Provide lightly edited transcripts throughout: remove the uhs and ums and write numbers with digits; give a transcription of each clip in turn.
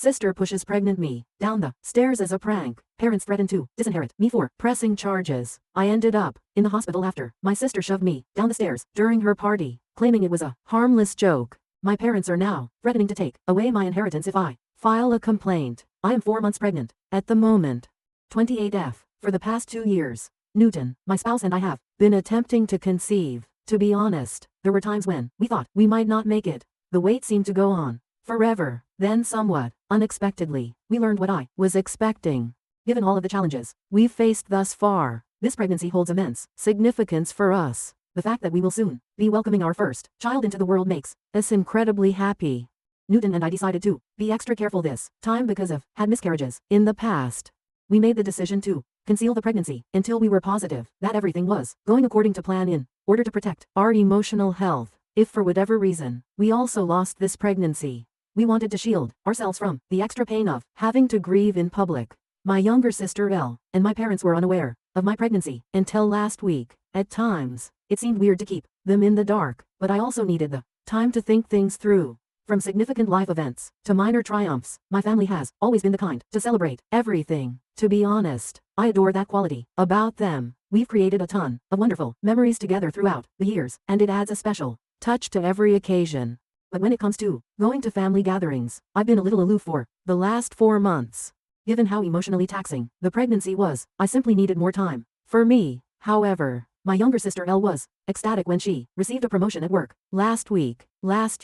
Sister pushes pregnant me down the stairs as a prank. Parents threaten to disinherit me for pressing charges. I ended up in the hospital after my sister shoved me down the stairs during her party, claiming it was a harmless joke. My parents are now threatening to take away my inheritance if I file a complaint. I am 4 months pregnant at the moment. 28F. For the past 2 years, Newton, my spouse, and I have been attempting to conceive. To be honest, there were times when we thought we might not make it. The wait seemed to go on forever. Then somewhat unexpectedly, we learned what I was expecting. Given all of the challenges we've faced thus far, this pregnancy holds immense significance for us. The fact that we will soon be welcoming our first child into the world makes us incredibly happy. Newton and I decided to be extra careful this time because of had miscarriages in the past. We made the decision to conceal the pregnancy until we were positive that everything was going according to plan in order to protect our emotional health. If for whatever reason we also lost this pregnancy, we wanted to shield ourselves from the extra pain of having to grieve in public. My younger sister Elle and my parents were unaware of my pregnancy until last week. At times, it seemed weird to keep them in the dark, but I also needed the time to think things through. From significant life events to minor triumphs, my family has always been the kind to celebrate everything. To be honest, I adore that quality about them. We've created a ton of wonderful memories together throughout the years, and it adds a special touch to every occasion. But when it comes to going to family gatherings, I've been a little aloof for the last 4 months. Given how emotionally taxing the pregnancy was, I simply needed more time. For me, however, my younger sister Elle was ecstatic when she received a promotion at work last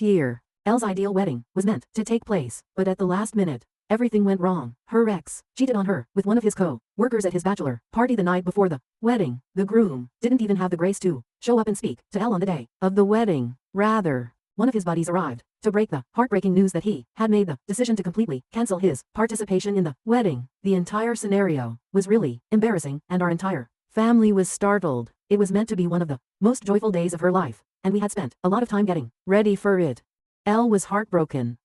year. Elle's ideal wedding was meant to take place, but at the last minute, everything went wrong. Her ex cheated on her with one of his co-workers at his bachelor party the night before the wedding. The groom didn't even have the grace to show up and speak to Elle on the day of the wedding. Rather, one of his buddies arrived to break the heartbreaking news that he had made the decision to completely cancel his participation in the wedding. The entire scenario was really embarrassing, and our entire family was startled. It was meant to be one of the most joyful days of her life, and we had spent a lot of time getting ready for it. Elle was heartbroken.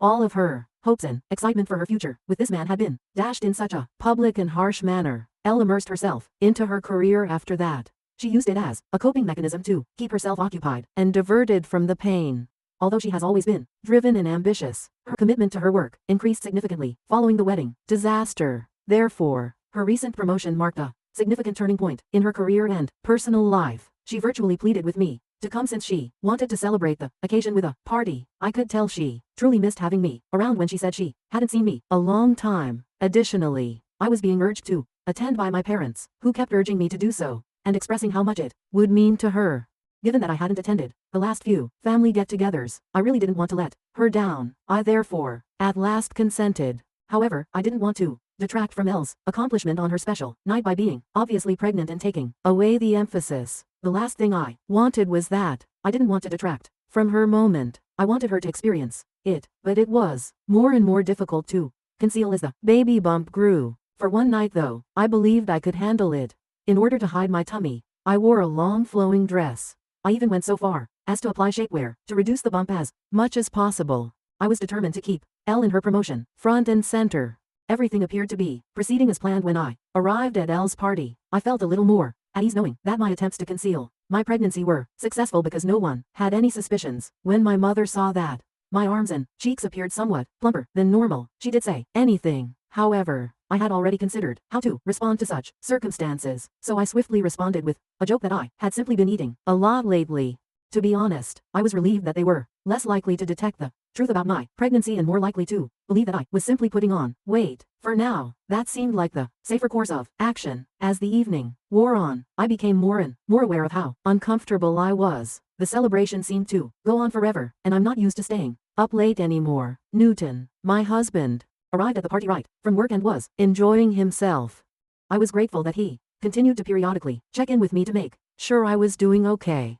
All of her hopes and excitement for her future with this man had been dashed in such a public and harsh manner. Elle immersed herself into her career after that. She used it as a coping mechanism to keep herself occupied and diverted from the pain. Although she has always been driven and ambitious, her commitment to her work increased significantly following the wedding disaster. Therefore, her recent promotion marked a significant turning point in her career and personal life. She virtually pleaded with me to come since she wanted to celebrate the occasion with a party. I could tell she truly missed having me around when she said she hadn't seen me a long time. Additionally, I was being urged to attend by my parents, who kept urging me to do so and expressing how much it would mean to her. Given that I hadn't attended the last few family get-togethers, I really didn't want to let her down. I therefore, at last consented. However, I didn't want to detract from Elle's accomplishment on her special night by being obviously pregnant and taking away the emphasis. The last thing I wanted was that. I didn't want to detract from her moment. I wanted her to experience it, but it was more and more difficult to conceal as the baby bump grew. For one night though, I believed I could handle it. In order to hide my tummy, I wore a long flowing dress. I even went so far as to apply shapewear to reduce the bump as much as possible. I was determined to keep Elle in her promotion front and center. Everything appeared to be proceeding as planned when I arrived at Elle's party. I felt a little more at ease knowing that my attempts to conceal my pregnancy were successful because no one had any suspicions. When my mother saw that my arms and cheeks appeared somewhat plumper than normal, she did say anything. However, I had already considered how to respond to such circumstances, so I swiftly responded with a joke that I had simply been eating a lot lately. To be honest, I was relieved that they were less likely to detect the truth about my pregnancy and more likely to believe that I was simply putting on weight. For now, that seemed like the safer course of action. As the evening wore on, I became more and more aware of how uncomfortable I was. The celebration seemed to go on forever, and I'm not used to staying up late anymore. Newton, my husband, arrived at the party right from work and was enjoying himself. I was grateful that he continued to periodically check in with me to make sure I was doing okay.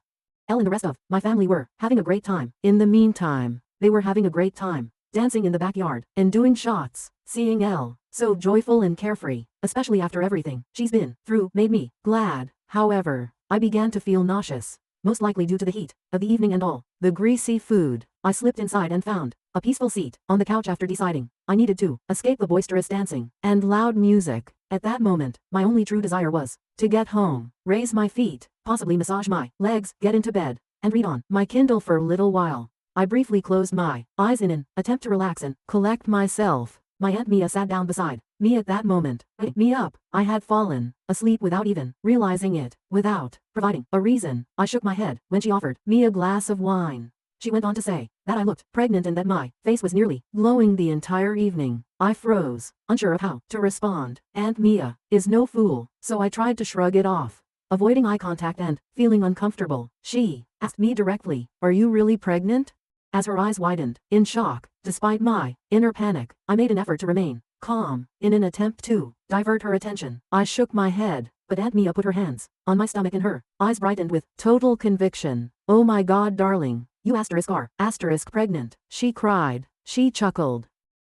Elle and the rest of my family were having a great time. In the meantime, they were having a great time dancing in the backyard and doing shots. Seeing Elle so joyful and carefree, especially after everything she's been through, made me glad. However, I began to feel nauseous, most likely due to the heat of the evening and all the greasy food. I slipped inside and found a peaceful seat on the couch after deciding I needed to escape the boisterous dancing and loud music. At that moment, my only true desire was to get home, raise my feet, possibly massage my legs, get into bed, and read on my Kindle for a little while. I briefly closed my eyes in an attempt to relax and collect myself. My Aunt Mia sat down beside me at that moment. Wake me up. I had fallen asleep without even realizing it. Without providing a reason, I shook my head when she offered me a glass of wine. She went on to say that I looked pregnant and that my face was nearly glowing the entire evening. I froze, unsure of how to respond. Aunt Mia is no fool, so I tried to shrug it off. Avoiding eye contact and feeling uncomfortable, she asked me directly, "Are you really pregnant?" As her eyes widened, in shock, despite my inner panic, I made an effort to remain calm, in an attempt to divert her attention. I shook my head, but Aunt Mia put her hands on my stomach and her eyes brightened with total conviction. "Oh my God, darling, you are pregnant," she cried. She chuckled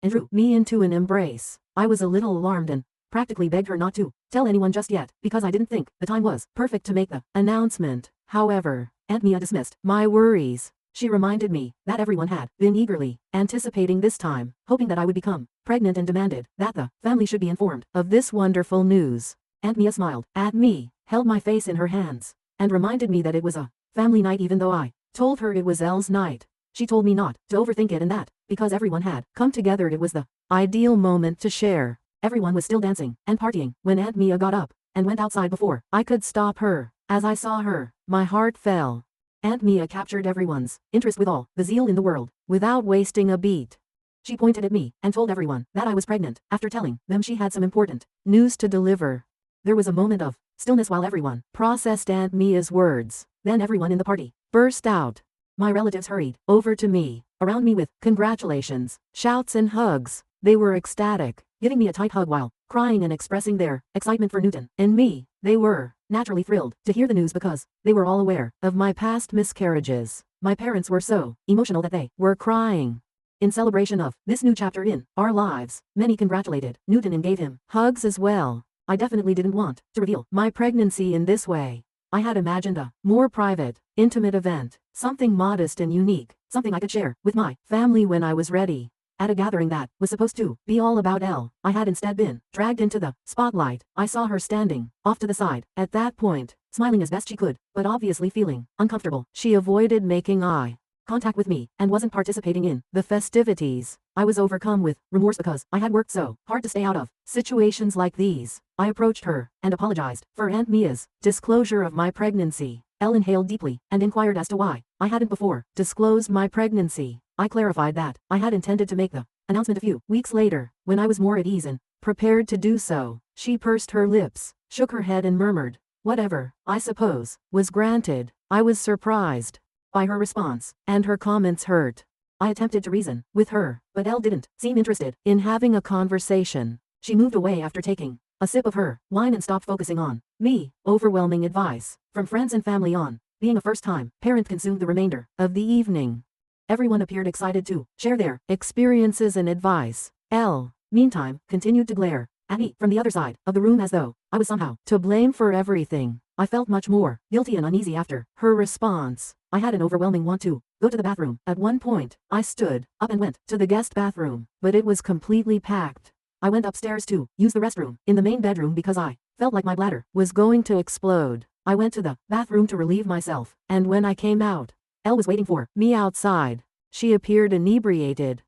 and drew me into an embrace. I was a little alarmed and practically begged her not to tell anyone just yet, because I didn't think the time was perfect to make the announcement. However, Aunt Mia dismissed my worries. She reminded me that everyone had been eagerly anticipating this time, hoping that I would become pregnant, and demanded that the family should be informed of this wonderful news. Aunt Mia smiled at me, held my face in her hands, and reminded me that it was a family night even though I told her it was Elle's night. She told me not to overthink it and that, because everyone had come together, it was the ideal moment to share. Everyone was still dancing and partying when Aunt Mia got up and went outside before I could stop her. As I saw her, my heart fell. Aunt Mia captured everyone's interest with all the zeal in the world, without wasting a beat. She pointed at me and told everyone that I was pregnant, after telling them she had some important news to deliver. There was a moment of stillness while everyone processed Aunt Mia's words. Then everyone in the party burst out. My relatives hurried over to me, around me with congratulations, shouts and hugs. They were ecstatic, giving me a tight hug while crying and expressing their excitement for Newton and me. They were naturally thrilled to hear the news because they were all aware of my past miscarriages. My parents were so emotional that they were crying. In celebration of this new chapter in our lives, many congratulated Newton and gave him hugs as well. I definitely didn't want to reveal my pregnancy in this way. I had imagined a more private, intimate event, something modest and unique, something I could share with my family when I was ready. At a gathering that was supposed to be all about Elle, I had instead been dragged into the spotlight. I saw her standing off to the side at that point, smiling as best she could, but obviously feeling uncomfortable. She avoided making eye contact with me and wasn't participating in the festivities. I was overcome with remorse because I had worked so hard to stay out of situations like these. I approached her and apologized for Aunt Mia's disclosure of my pregnancy. Elle inhaled deeply and inquired as to why I hadn't before disclosed my pregnancy. I clarified that I had intended to make the announcement a few weeks later, when I was more at ease and prepared to do so. She pursed her lips, shook her head and murmured, "Whatever, I suppose, was granted." I was surprised by her response, and her comments hurt. I attempted to reason with her, but Elle didn't seem interested in having a conversation. She moved away after taking a sip of her wine and stopped focusing on me. Overwhelming advice from friends and family on being a first-time parent consumed the remainder of the evening. Everyone appeared excited to share their experiences and advice. Elle, meantime, continued to glare at me from the other side of the room as though I was somehow to blame for everything. I felt much more guilty and uneasy after her response. I had an overwhelming want to go to the bathroom. At one point, I stood up and went to the guest bathroom, but it was completely packed. I went upstairs to use the restroom in the main bedroom because I felt like my bladder was going to explode. I went to the bathroom to relieve myself, and when I came out, Elle was waiting for me outside. She appeared inebriated.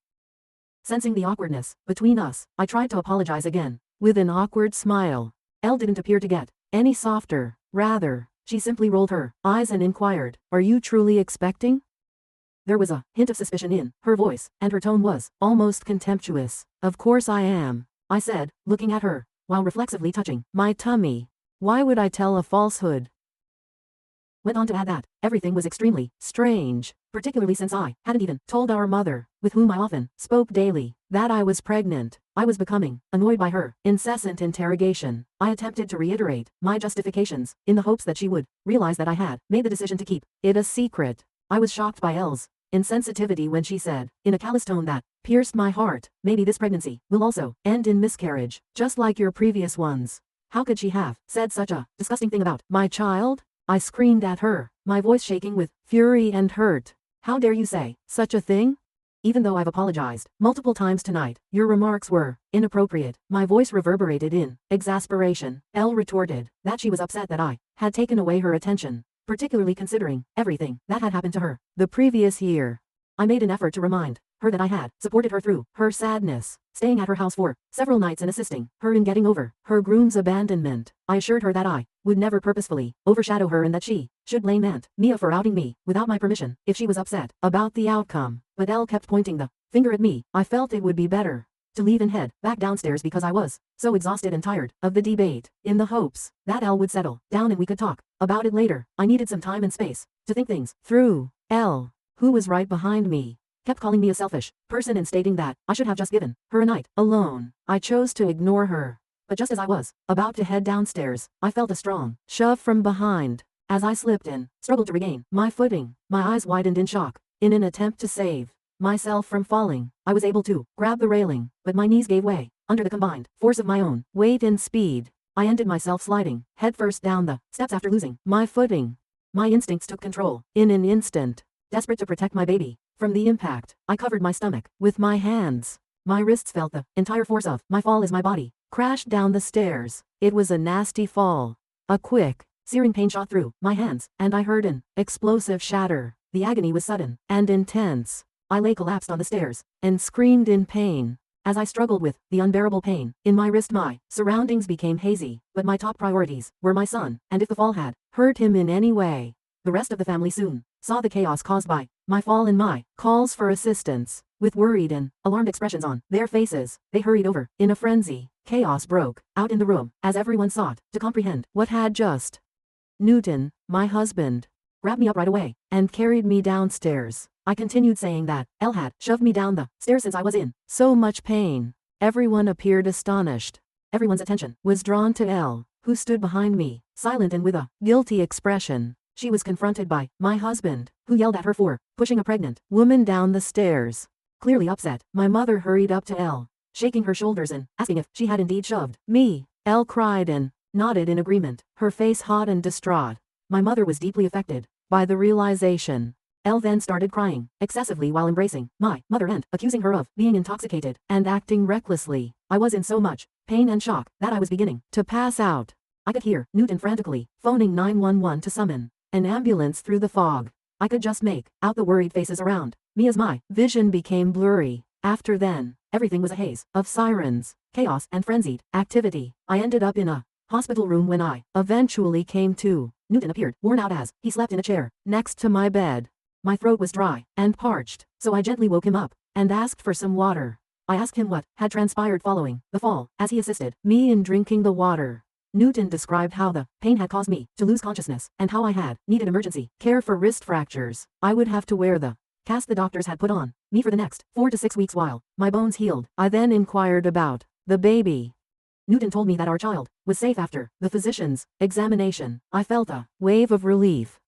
Sensing the awkwardness between us, I tried to apologize again, with an awkward smile. Elle didn't appear to get any softer. Rather, she simply rolled her eyes and inquired, "Are you truly expecting?" There was a hint of suspicion in her voice, and her tone was almost contemptuous. "Of course I am," I said, looking at her, while reflexively touching my tummy. "Why would I tell a falsehood?" Went on to add that everything was extremely strange, particularly since I hadn't even told our mother, with whom I often spoke daily, that I was pregnant. I was becoming annoyed by her incessant interrogation. I attempted to reiterate my justifications, in the hopes that she would realize that I had made the decision to keep it a secret. I was shocked by Elle's insensitivity when she said, in a callous tone that pierced my heart, "Maybe this pregnancy will also end in miscarriage, just like your previous ones." How could she have said such a disgusting thing about my child? I screamed at her, my voice shaking with fury and hurt. "How dare you say such a thing? Even though I've apologized multiple times tonight, your remarks were inappropriate." My voice reverberated in exasperation. Elle retorted that she was upset that I had taken away her attention, particularly considering everything that had happened to her the previous year. I made an effort to remind her that I had supported her through her sadness, staying at her house for several nights and assisting her in getting over her groom's abandonment. I assured her that I would never purposefully overshadow her and that she should blame Aunt Mia for outing me without my permission if she was upset about the outcome. But Elle kept pointing the finger at me. I felt it would be better to leave and head back downstairs because I was so exhausted and tired of the debate, in the hopes that Elle would settle down and we could talk about it later. I needed some time and space to think things through. Elle, who was right behind me, kept calling me a selfish person and stating that I should have just given her a night alone. I chose to ignore her. But just as I was about to head downstairs, I felt a strong shove from behind. As I slipped and struggled to regain my footing, my eyes widened in shock. In an attempt to save myself from falling, I was able to grab the railing, but my knees gave way under the combined force of my own weight and speed. I ended myself sliding headfirst down the steps after losing my footing. My instincts took control in an instant. Desperate to protect my baby from the impact, I covered my stomach with my hands. My wrists felt the entire force of my fall as my body crashed down the stairs. It was a nasty fall. A quick, searing pain shot through my hands, and I heard an explosive shatter. The agony was sudden and intense. I lay collapsed on the stairs and screamed in pain. As I struggled with the unbearable pain in my wrist, my surroundings became hazy, but my top priorities were my son, and if the fall had hurt him in any way, the rest of the family soon saw the chaos caused by my fall and my calls for assistance. With worried and alarmed expressions on their faces, they hurried over in a frenzy. Chaos broke out in the room as everyone sought to comprehend what had just. Newton, my husband, grabbed me up right away and carried me downstairs. I continued saying that Elle had shoved me down the stairs since I was in so much pain. Everyone appeared astonished. Everyone's attention was drawn to Elle, who stood behind me, silent and with a guilty expression. She was confronted by my husband, who yelled at her for pushing a pregnant woman down the stairs. Clearly upset, my mother hurried up to Elle, shaking her shoulders and asking if she had indeed shoved me. Elle cried and nodded in agreement, her face hot and distraught. My mother was deeply affected by the realization. Elle then started crying excessively while embracing my mother and accusing her of being intoxicated and acting recklessly. I was in so much pain and shock that I was beginning to pass out. I could hear Newton frantically phoning 911 to summon an ambulance through the fog. I could just make out the worried faces around me as my vision became blurry. After then, everything was a haze of sirens, chaos and frenzied activity. I ended up in a hospital room when I eventually came to. Newton appeared worn out as he slept in a chair next to my bed. My throat was dry and parched, so I gently woke him up and asked for some water. I asked him what had transpired following the fall as he assisted me in drinking the water. Newton described how the pain had caused me to lose consciousness and how I had needed emergency care for wrist fractures. I would have to wear the cast the doctors had put on me for the next 4 to 6 weeks while my bones healed. I then inquired about the baby. Newton told me that our child was safe after the physician's examination. I felt a wave of relief.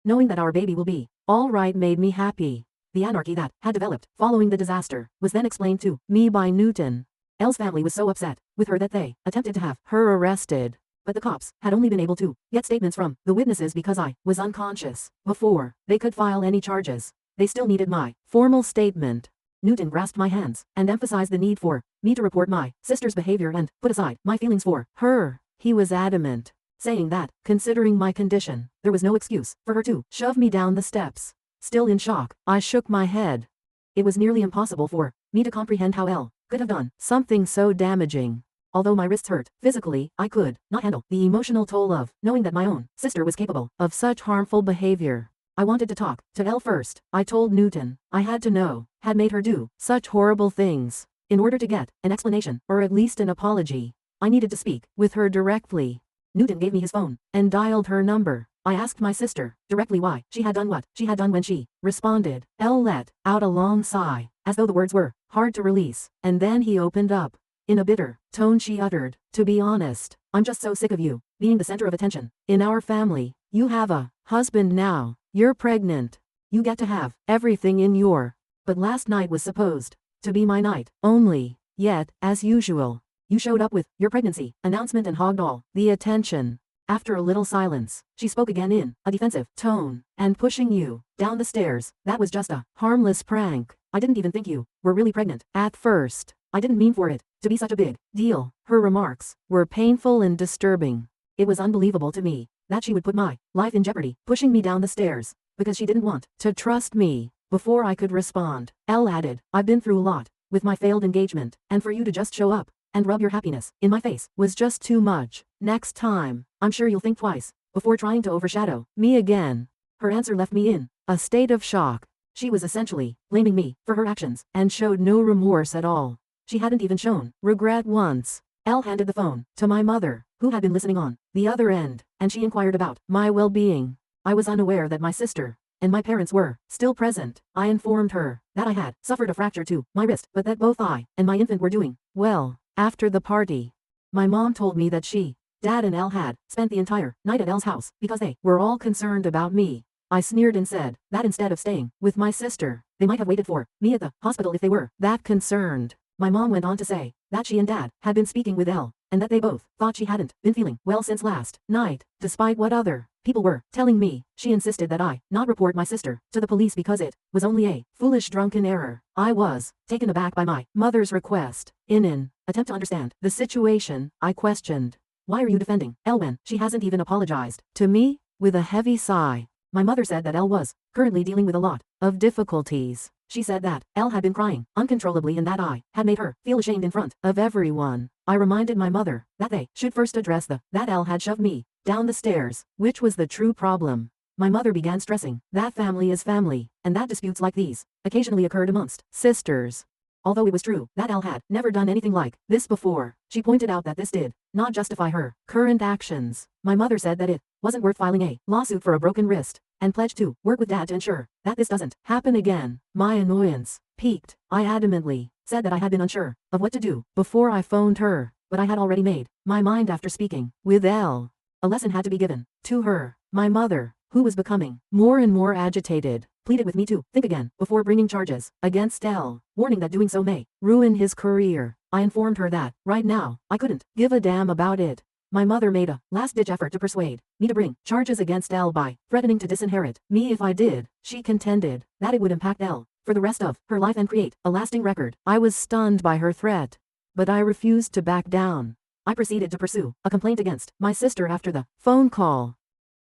Knowing that our baby will be all right made me happy. The anarchy that had developed following the disaster was then explained to me by Newton. Elle's family was so upset with her that they attempted to have her arrested. But the cops had only been able to get statements from the witnesses because I was unconscious before they could file any charges. They still needed my formal statement. Newton grasped my hands and emphasized the need for me to report my sister's behavior and put aside my feelings for her. He was adamant, saying that, considering my condition, there was no excuse for her to shove me down the steps. Still in shock, I shook my head. It was nearly impossible for me to comprehend how Elle could have done something so damaging. Although my wrists hurt physically, I could not handle the emotional toll of knowing that my own sister was capable of such harmful behavior. I wanted to talk to Elle first. I told Newton I had to know had made her do such horrible things. In order to get an explanation, or at least an apology, I needed to speak with her directly. Newton gave me his phone and dialed her number. I asked my sister directly why she had done what she had done when she responded. Elle let out a long sigh, as though the words were hard to release, and then he opened up. In a bitter tone she uttered, "To be honest, I'm just so sick of you being the center of attention in our family. You have a husband now, you're pregnant, you get to have everything in your... But last night was supposed to be my night only, yet, as usual, you showed up with your pregnancy announcement and hogged all the attention." After a little silence, she spoke again in a defensive tone, "And pushing you down the stairs, that was just a harmless prank. I didn't even think you were really pregnant at first. I didn't mean for it to be such a big deal." Her remarks were painful and disturbing. It was unbelievable to me that she would put my life in jeopardy pushing me down the stairs because she didn't want to trust me. Before I could respond, Elle added, I've been through a lot with my failed engagement, and for you to just show up and rub your happiness in my face was just too much. Next time, I'm sure you'll think twice before trying to overshadow me again. Her answer left me in a state of shock. She was essentially blaming me for her actions and showed no remorse at all. She hadn't even shown regret once. Elle handed the phone to my mother, who had been listening on the other end, and she inquired about my well-being. I was unaware that my sister and my parents were still present. I informed her that I had suffered a fracture to my wrist, but that both I and my infant were doing well. After the party, my mom told me that she, Dad and Elle had spent the entire night at Elle's house because they were all concerned about me. I sneered and said that instead of staying with my sister, they might have waited for me at the hospital if they were that concerned. My mom went on to say that she and Dad had been speaking with Elle, and that they both thought she hadn't been feeling well since last night, despite what other people were telling me. She insisted that I not report my sister to the police because it was only a foolish drunken error. I was taken aback by my mother's request. In an attempt to understand the situation, I questioned, why are you defending Elle when she hasn't even apologized to me? With a heavy sigh, my mother said that Elle was currently dealing with a lot of difficulties. She said that Elle had been crying uncontrollably and that I had made her feel ashamed in front of everyone. I reminded my mother that they should first address that Elle had shoved me down the stairs, which was the true problem. My mother began stressing that family is family, and that disputes like these occasionally occurred amongst sisters. Although it was true that Elle had never done anything like this before, she pointed out that this did not justify her current actions. My mother said that it wasn't worth filing a lawsuit for a broken wrist, and pledged to work with Dad to ensure that this doesn't happen again. My annoyance peaked. I adamantly said that I had been unsure of what to do before I phoned her, but I had already made my mind after speaking with Elle. A lesson had to be given to her. My mother, who was becoming more and more agitated, pleaded with me to think again before bringing charges against Elle, warning that doing so may ruin his career. I informed her that, right now, I couldn't give a damn about it. My mother made a last-ditch effort to persuade me to bring charges against Elle by threatening to disinherit me if I did. She contended that it would impact Elle for the rest of her life and create a lasting record. I was stunned by her threat, but I refused to back down. I proceeded to pursue a complaint against my sister after the phone call.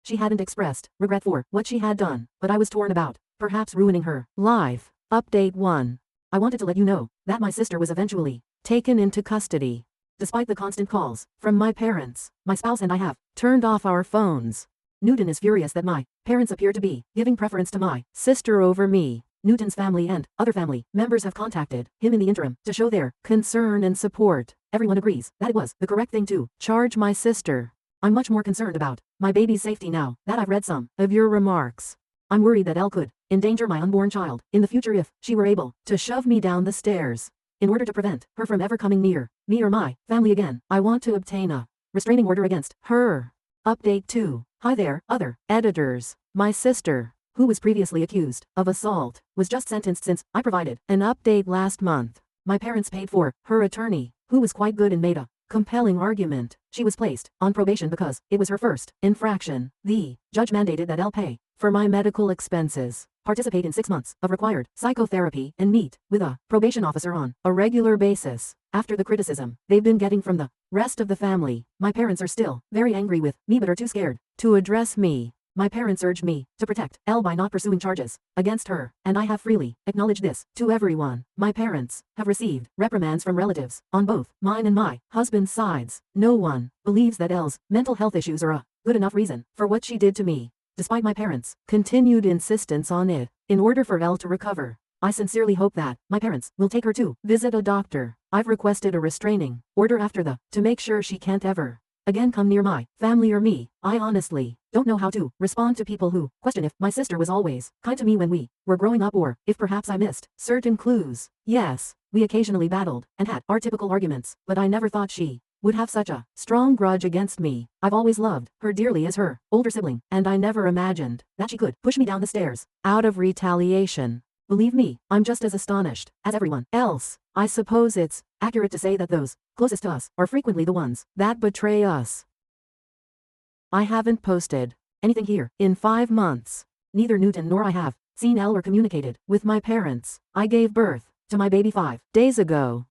She hadn't expressed regret for what she had done, but I was torn about perhaps ruining her life. Update 1. I wanted to let you know that my sister was eventually taken into custody. Despite the constant calls from my parents, my spouse and I have turned off our phones. Newton is furious that my parents appear to be giving preference to my sister over me. Newton's family and other family members have contacted him in the interim to show their concern and support. Everyone agrees that it was the correct thing to charge my sister. I'm much more concerned about my baby's safety now that I've read some of your remarks. I'm worried that Elle could endanger my unborn child in the future if she were able to shove me down the stairs. In order to prevent her from ever coming near me or my family again, I want to obtain a restraining order against her. Update 2. Hi there, other editors. My sister, who was previously accused of assault, was just sentenced since I provided an update last month. My parents paid for her attorney, who was quite good and made a compelling argument. She was placed on probation because it was her first infraction. The judge mandated that Elle pay for my medical expenses, participate in 6 months of required psychotherapy, and meet with a probation officer on a regular basis. After the criticism they've been getting from the rest of the family, my parents are still very angry with me but are too scared to address me. My parents urged me to protect Elle by not pursuing charges against her, and I have freely acknowledged this to everyone. My parents have received reprimands from relatives on both mine and my husband's sides. No one believes that Elle's mental health issues are a good enough reason for what she did to me, despite my parents' continued insistence on it. In order for Elle to recover, I sincerely hope that my parents will take her to visit a doctor. I've requested a restraining order after to make sure she can't ever again come near my family or me. I honestly don't know how to respond to people who question if my sister was always kind to me when we were growing up, or if perhaps I missed certain clues. Yes, we occasionally battled and had our typical arguments, but I never thought she would have such a strong grudge against me. I've always loved her dearly as her older sibling, and I never imagined that she could push me down the stairs out of retaliation. Believe me, I'm just as astonished as everyone else. I suppose it's accurate to say that those closest to us are frequently the ones that betray us. I haven't posted anything here in 5 months. Neither Newton nor I have seen Elle or communicated with my parents. I gave birth to my baby 5 days ago.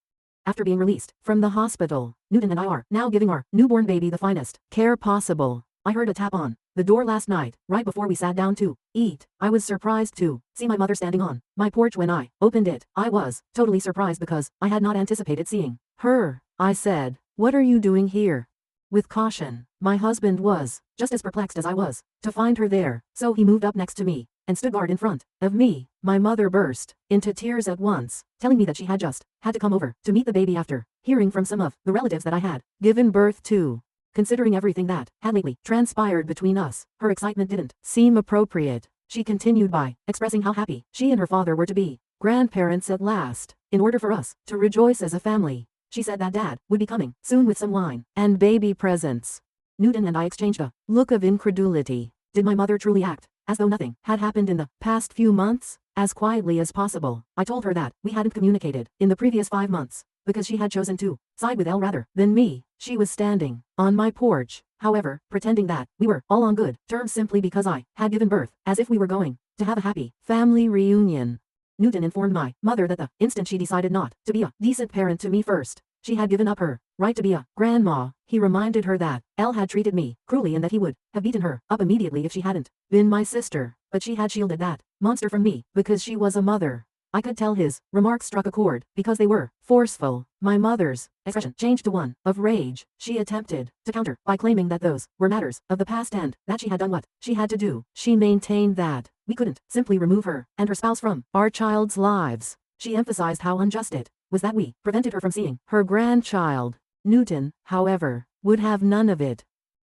After being released from the hospital, Newton and I are now giving our newborn baby the finest care possible. I heard a tap on the door last night, right before we sat down to eat. I was surprised to see my mother standing on my porch when I opened it. I was totally surprised because I had not anticipated seeing her. I said, "What are you doing here?" With caution. My husband was just as perplexed as I was to find her there, so he moved up next to me and stood guard in front of me. My mother burst into tears at once, telling me that she had just had to come over to meet the baby after hearing from some of the relatives that I had given birth to. Considering everything that had lately transpired between us, her excitement didn't seem appropriate. She continued by expressing how happy she and her father were to be grandparents at last, in order for us to rejoice as a family. She said that Dad would be coming soon with some wine and baby presents. Newton and I exchanged a look of incredulity. Did my mother truly act as though nothing had happened in the past few months? As quietly as possible, I told her that we hadn't communicated in the previous 5 months because she had chosen to side with Elle rather than me. She was standing on my porch, however, pretending that we were all on good terms simply because I had given birth, as if we were going to have a happy family reunion. Newton informed my mother that the instant she decided not to be a decent parent to me first, she had given up her right to be a grandma. He reminded her that Elle had treated me cruelly and that he would have beaten her up immediately if she hadn't been my sister, but she had shielded that monster from me because she was a mother. I could tell his remarks struck a chord because they were forceful. My mother's expression changed to one of rage. She attempted to counter by claiming that those were matters of the past and that she had done what she had to do. She maintained that we couldn't simply remove her and her spouse from our child's lives. She emphasized how unjust it was that we prevented her from seeing her grandchild. Newton, however, would have none of it.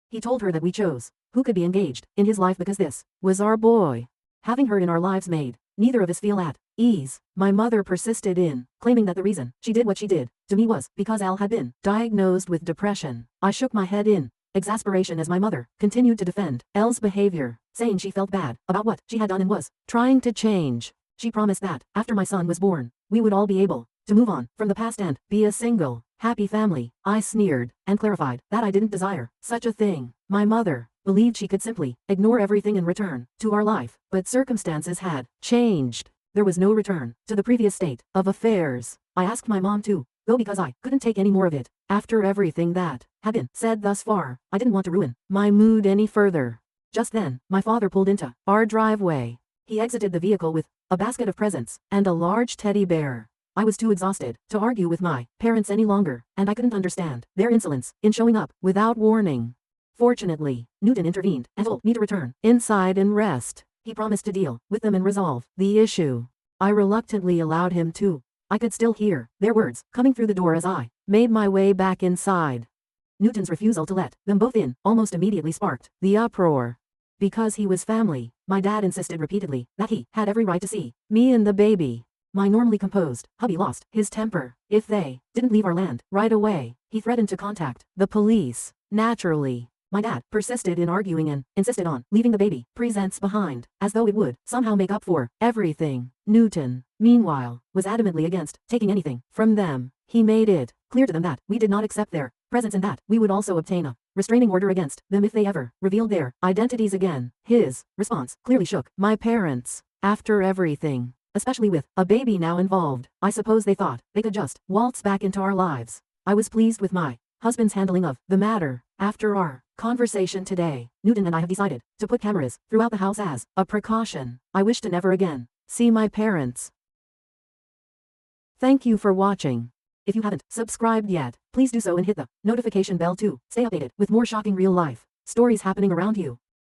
He told her that we chose who could be engaged in his life because this was our boy. Having her in our lives made neither of us feel at ease. My mother persisted in claiming that the reason she did what she did to me was because Elle had been diagnosed with depression. I shook my head in exasperation as my mother continued to defend Elle's behavior, saying she felt bad about what she had done and was trying to change. She promised that after my son was born, we would all be able to move on from the past and be a single, happy family. I sneered and clarified that I didn't desire such a thing. My mother believed she could simply ignore everything and return to our life, but circumstances had changed. There was no return to the previous state of affairs. I asked my mom to go because I couldn't take any more of it. After everything that had been said thus far, I didn't want to ruin my mood any further. Just then, my father pulled into our driveway. He exited the vehicle with a basket of presents and a large teddy bear. I was too exhausted to argue with my parents any longer, and I couldn't understand their insolence in showing up without warning. Fortunately, Newton intervened and told me to return inside and rest. He promised to deal with them and resolve the issue. I reluctantly allowed him to. I could still hear their words coming through the door as I made my way back inside. Newton's refusal to let them both in almost immediately sparked the uproar. Because he was family, my dad insisted repeatedly that he had every right to see me and the baby. My normally composed hubby lost his temper. If they didn't leave our land right away, he threatened to contact the police. Naturally, my dad persisted in arguing and insisted on leaving the baby presents behind, as though it would somehow make up for everything. Newton, meanwhile, was adamantly against taking anything from them. He made it clear to them that we did not accept their presents and that we would also obtain a restraining order against them if they ever revealed their identities again. His response clearly shook my parents. After everything, especially with a baby now involved, I suppose they thought they could just waltz back into our lives. I was pleased with my husband's handling of the matter. After our conversation today, Newton and I have decided to put cameras throughout the house as a precaution. I wish to never again see my parents. Thank you for watching. If you haven't subscribed yet, please do so and hit the notification bell to stay updated with more shocking real-life stories happening around you.